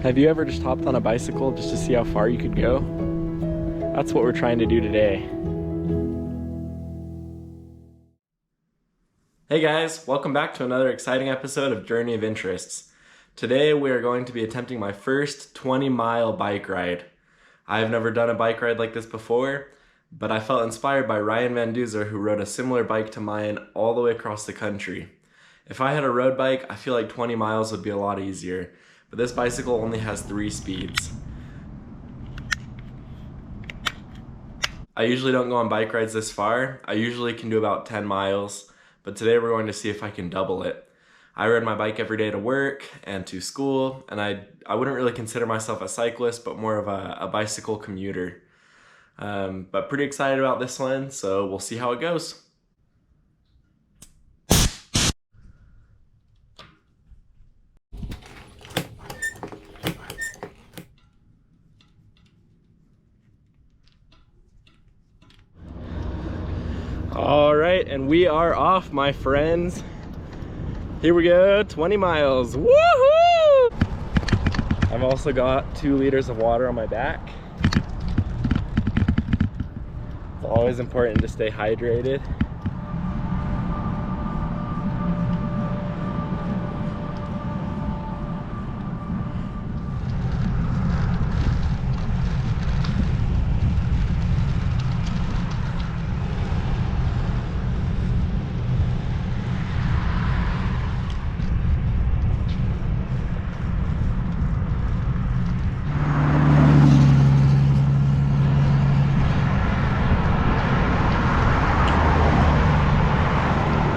Have you ever just hopped on a bicycle just to see how far you could go? That's what we're trying to do today. Hey guys, welcome back to another exciting episode of Journey of Interests. Today we are going to be attempting my first 20-mile bike ride. I have never done a bike ride like this before, but I felt inspired by Ryan Van Duzer, who rode a similar bike to mine all the way across the country. If I had a road bike, I feel like 20 miles would be a lot easier, but this bicycle only has 3 speeds. I usually don't go on bike rides this far. I usually can do about 10 miles, but today we're going to see if I can double it. I ride my bike every day to work and to school, and I wouldn't really consider myself a cyclist, but more of a bicycle commuter. But pretty excited about this one, so we'll see how it goes. All right, and we are off, my friends. Here we go, 20 miles, woohoo! I've also got 2 liters of water on my back. It's always important to stay hydrated.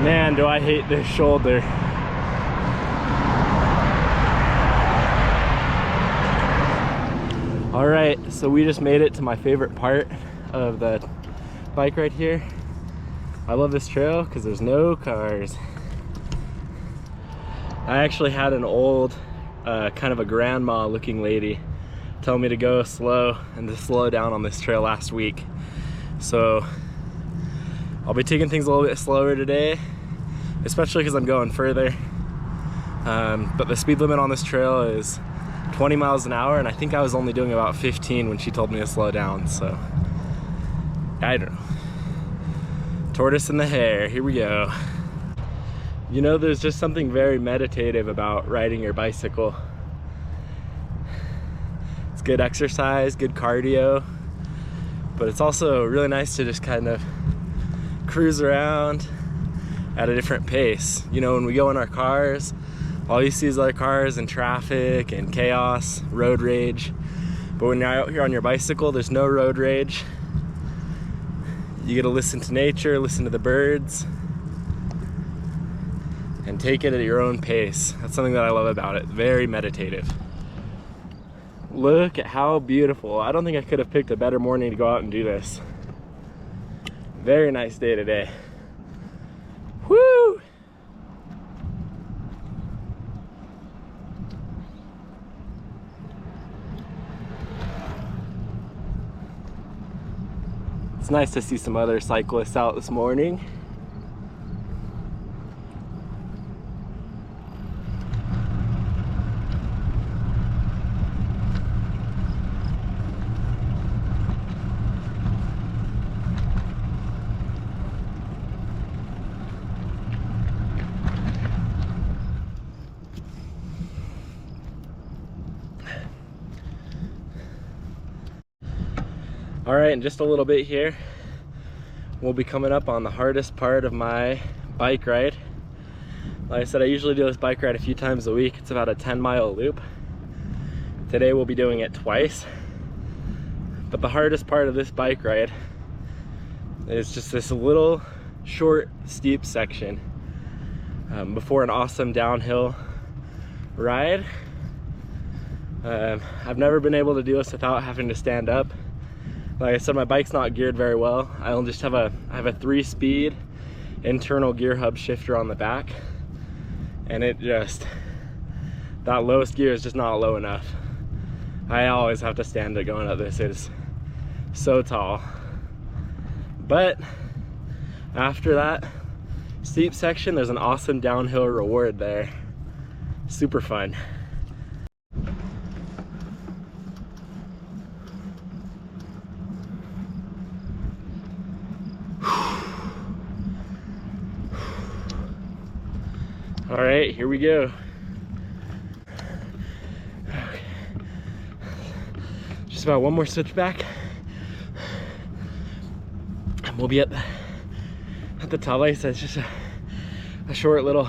Man, do I hate this shoulder. All right, so we just made it to my favorite part of the bike right here. I love this trail because there's no cars. I actually had an old, kind of a grandma looking lady tell me to go slow and to slow down on this trail last week. So I'll be taking things a little bit slower today, especially because I'm going further. But the speed limit on this trail is 20 miles an hour, and I think I was only doing about 15 when she told me to slow down, so I don't know. Tortoise and the hare, here we go. You know, there's just something very meditative about riding your bicycle. It's good exercise, good cardio, but it's also really nice to just kind of cruise around at a different pace. You know, when we go in our cars, all you see is other cars and traffic and chaos, road rage. But when you're out here on your bicycle, there's no road rage. You get to listen to nature, listen to the birds, and take it at your own pace. That's something that I love about it. Very meditative. Look at how beautiful. I don't think I could have picked a better morning to go out and do this. Very nice day today. Woo! It's nice to see some other cyclists out this morning. All right, in just a little bit here, we'll be coming up on the hardest part of my bike ride. Like I said, I usually do this bike ride a few times a week. It's about a 10-mile loop. Today we'll be doing it twice. But the hardest part of this bike ride is just this little short, steep section before an awesome downhill ride. I've never been able to do this without having to stand up. Like I said, my bike's not geared very well. I have a 3-speed internal gear hub shifter on the back, and that lowest gear is just not low enough. I always have to stand it going up this. It is so tall. But after that steep section, there's an awesome downhill reward there. Super fun. All right, here we go. Just about one more switchback, and we'll be at the top. Like I said, it's just a short little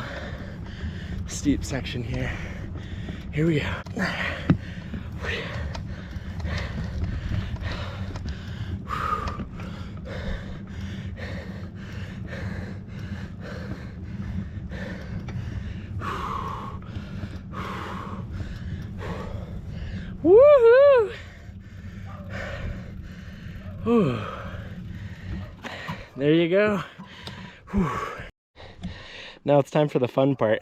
steep section here. Here we go. Woohoo! Whew. There you go. Whew. Now it's time for the fun part.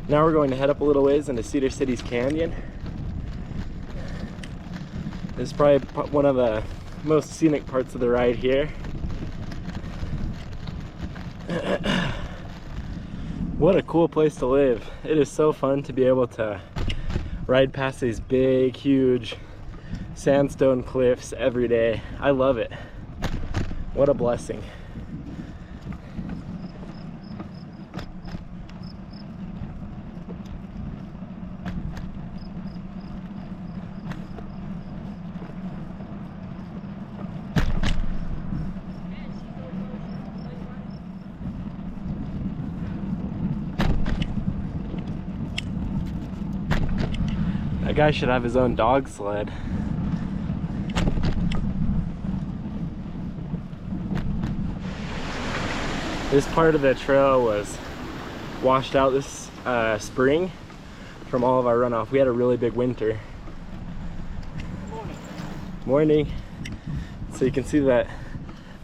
Now we're going to head up a little ways into Cedar City's Canyon. This is probably one of the most scenic parts of the ride here. What a cool place to live. It is so fun to be able to ride past these big, huge sandstone cliffs every day. I love it. What a blessing. That guy should have his own dog sled. This part of the trail was washed out this spring from all of our runoff. We had a really big winter. Morning. So you can see that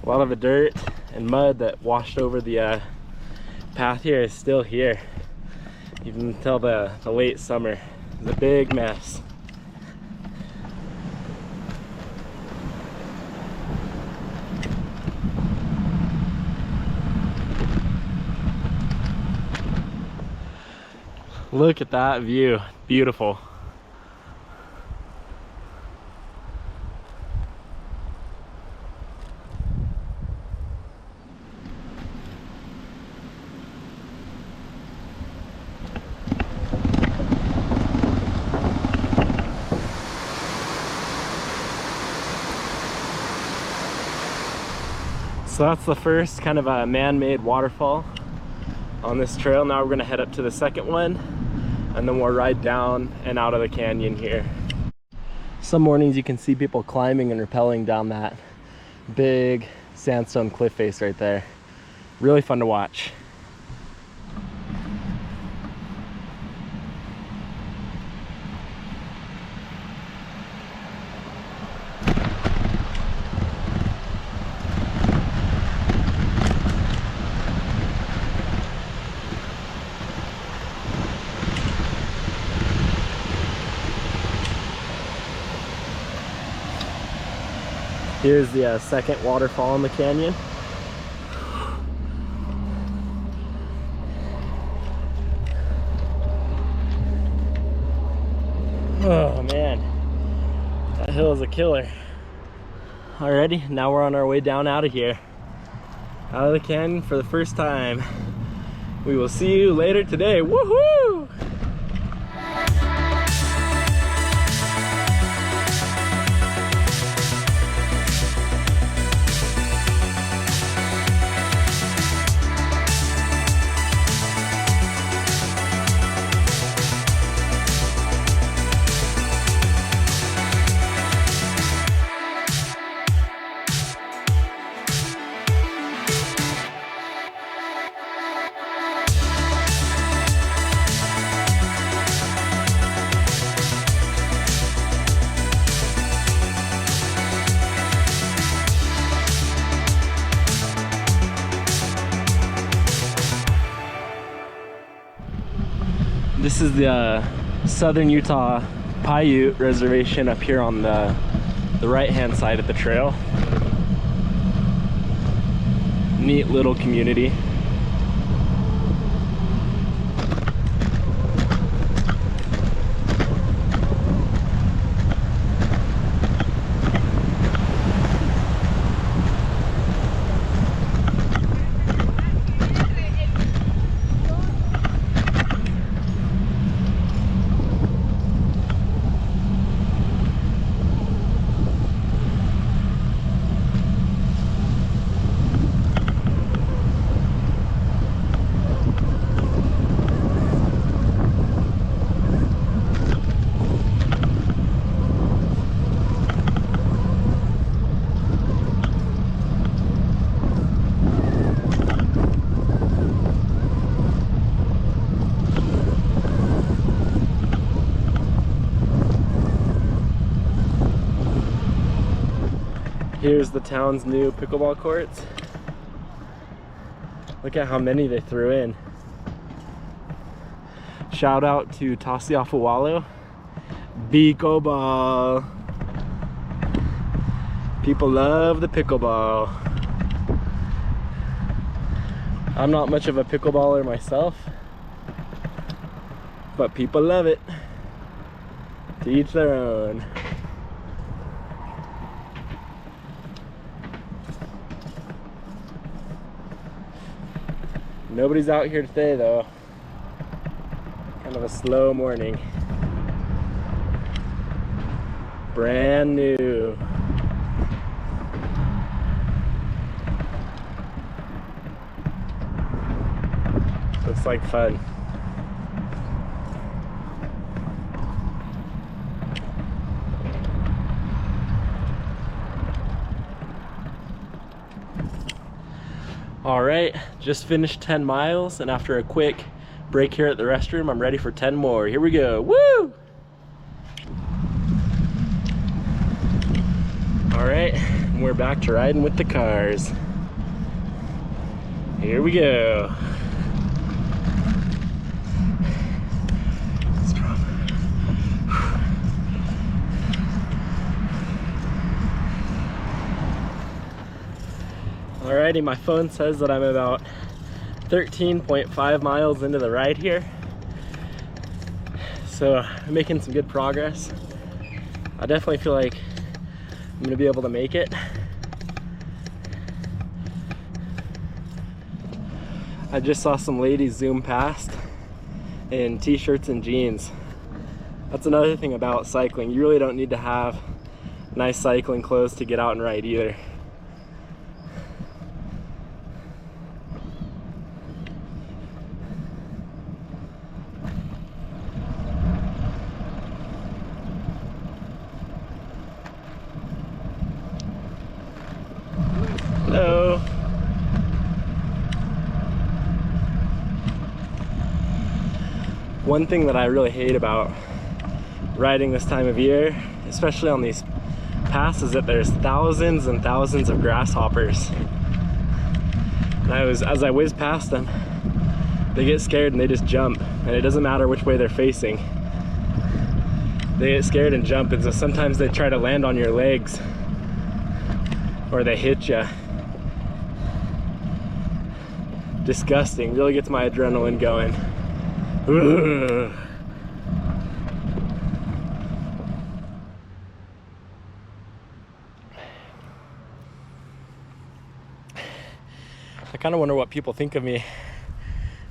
a lot of the dirt and mud that washed over the path here is still here. Even until the late summer. It's a big mess. Look at that view. Beautiful. So that's the first kind of a man-made waterfall on this trail. Now we're gonna head up to the second one, and then we'll ride down and out of the canyon here. Some mornings you can see people climbing and rappelling down that big sandstone cliff face right there. Really fun to watch. Here's the second waterfall in the canyon. Oh man, that hill is a killer. Alrighty, now we're on our way down out of here. Out of the canyon for the first time. We will see you later today. Woohoo! This is the Southern Utah Paiute Reservation up here on the right-hand side of the trail. Neat little community. Here's the town's new pickleball courts. Look at how many they threw in. Shout out to Tasiafualo. Pickleball. People love the pickleball. I'm not much of a pickleballer myself, but people love it. To each their own. Nobody's out here today though. Kind of a slow morning. Brand new. Looks like fun. All right, just finished 10 miles, and after a quick break here at the restroom, I'm ready for 10 more. Here we go. Woo! All right, and we're back to riding with the cars. Here we go. Alrighty, my phone says that I'm about 13.5 miles into the ride here. So I'm making some good progress. I definitely feel like I'm gonna be able to make it. I just saw some ladies zoom past in t-shirts and jeans. That's another thing about cycling. You really don't need to have nice cycling clothes to get out and ride either. One thing that I really hate about riding this time of year, especially on these paths, is that there's thousands and thousands of grasshoppers. And as I whiz past them, they get scared and they just jump, and it doesn't matter which way they're facing. They get scared and jump, and so sometimes they try to land on your legs or they hit you. Disgusting, really gets my adrenaline going. Ugh. I kind of wonder what people think of me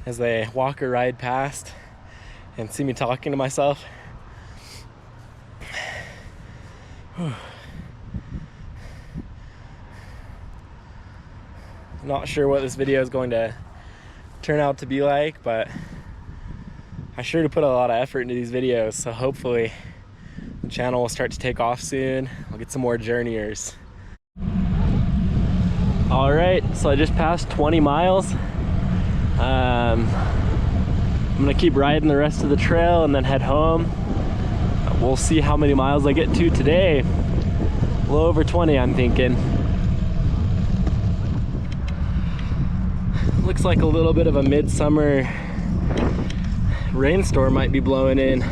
as they walk or ride past and see me talking to myself. Not sure what this video is going to turn out to be like, but I sure do put a lot of effort into these videos, so hopefully the channel will start to take off soon. I'll get some more journeyers. All right, so I just passed 20 miles. I'm gonna keep riding the rest of the trail and then head home. We'll see how many miles I get to today. A little over 20, I'm thinking. Looks like a little bit of a midsummer rainstorm might be blowing in. I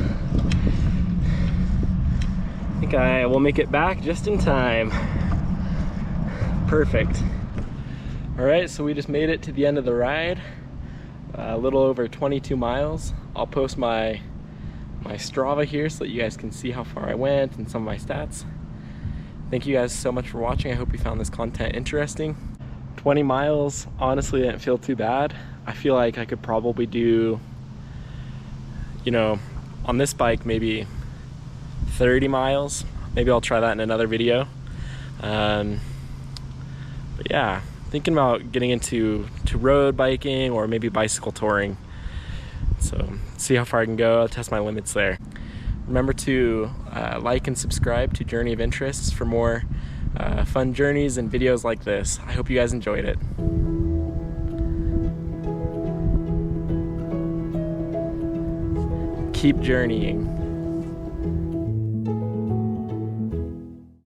think I will make it back just in time. Perfect. All right, so we just made it to the end of the ride. A little over 22 miles. I'll post my Strava here so that you guys can see how far I went and some of my stats. Thank you guys so much for watching. I hope you found this content interesting. 20 miles honestly didn't feel too bad. I feel like I could probably do, you know, on this bike maybe 30 miles. Maybe I'll try that in another video. But yeah, thinking about getting into road biking or maybe bicycle touring. So see how far I can go, test my limits there. Remember to like and subscribe to Journey of Interests for more fun journeys and videos like this. I hope you guys enjoyed it. Keep journeying.